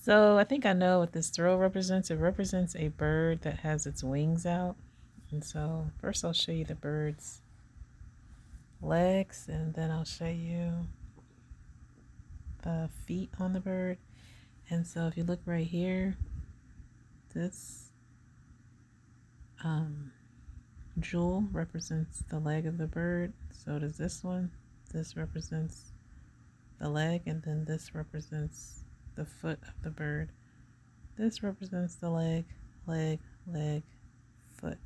So I think I know what this throw represents. It represents a bird that has its wings out. And so first I'll show you the bird's legs, and then I'll show you the feet on the bird. And so if you look right here, this jewel represents the leg of the bird. So does this one. This represents the leg, and then this represents the foot of the bird. This represents the leg, leg, leg, foot.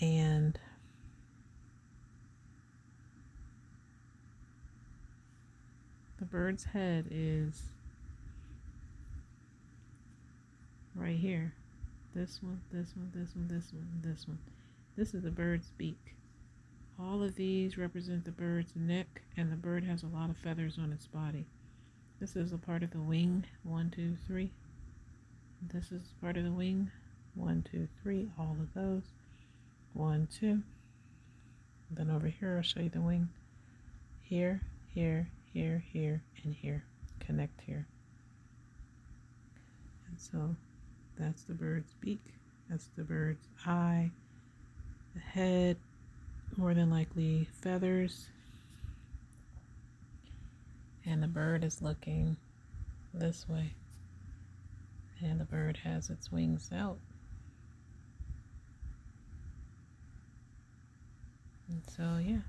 And the bird's head is right here. This one, this one, this one, this one, this one. This is the bird's beak. All of these represent the bird's neck, and the bird has a lot of feathers on its body. This is a part of the wing. 1, 2, 3. This is part of the wing. 1, 2, 3. All of those. 1, 2. Then over here, I'll show you the wing. Here, here, here, here, and here. Connect here. And so that's the bird's beak. That's the bird's eye. The head, more than likely feathers. And the bird is looking this way. And the bird has its wings out. And so, yeah.